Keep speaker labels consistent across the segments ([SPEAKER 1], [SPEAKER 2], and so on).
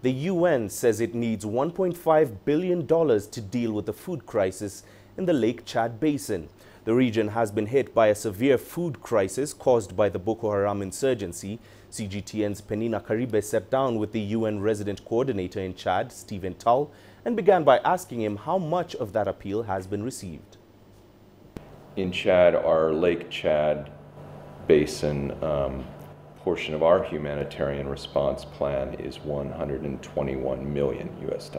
[SPEAKER 1] The UN says it needs $1.5 billion to deal with the food crisis in the Lake Chad basin. The region has been hit by a severe food crisis caused by the Boko Haram insurgency. CGTN's Peninah Karibe sat down with the UN resident coordinator in Chad, Tull, and began by asking him how much of that appeal has been received.
[SPEAKER 2] In Chad, our Lake Chad basin portion of our humanitarian response plan is $121 million US.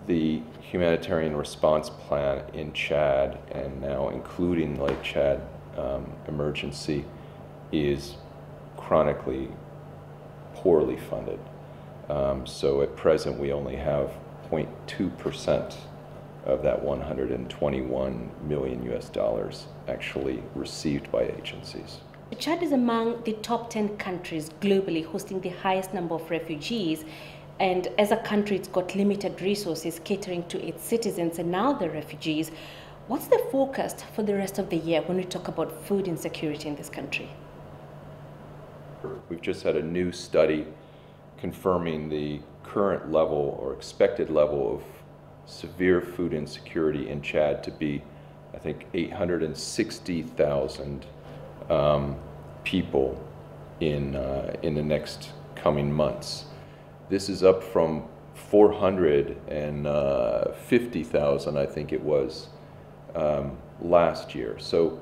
[SPEAKER 2] The humanitarian response plan in Chad, and now including Lake Chad emergency, is chronically poorly funded. So at present we only have 0.2% of that $121 million US actually received by agencies.
[SPEAKER 3] Chad is among the top 10 countries globally hosting the highest number of refugees, and as a country it's got limited resources catering to its citizens and now the refugees. What's the forecast for the rest of the year when we talk about food insecurity in this country?
[SPEAKER 2] We've just had a new study confirming the current level or expected level of severe food insecurity in Chad to be, I think, 860,000 people in the next coming months. This is up from 450,000, I think it was, last year. So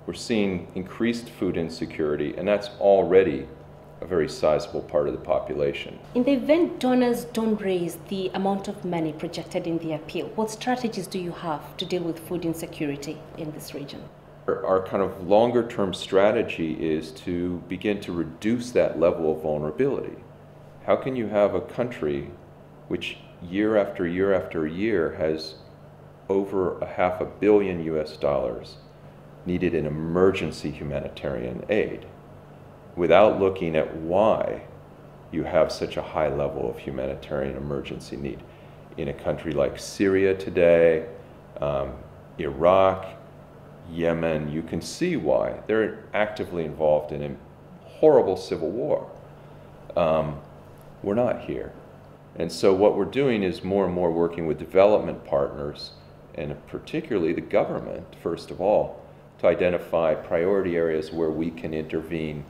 [SPEAKER 2] we're seeing increased food insecurity, and that's already a very sizable part of the population.
[SPEAKER 3] In the event donors don't raise the amount of money projected in the appeal, what strategies do you have to deal with food insecurity in this region?
[SPEAKER 2] Our kind of longer term strategy is to begin to reduce that level of vulnerability. How can you have a country which year after year after year has over $500 million US needed in emergency humanitarian aid without looking at why you have such a high level of humanitarian emergency need? In a country like Syria today, Iraq, Yemen, you can see why. They're actively involved in a horrible civil war. We're not here. And so what we're doing is more and more working with development partners, and particularly the government, first of all, to identify priority areas where we can intervene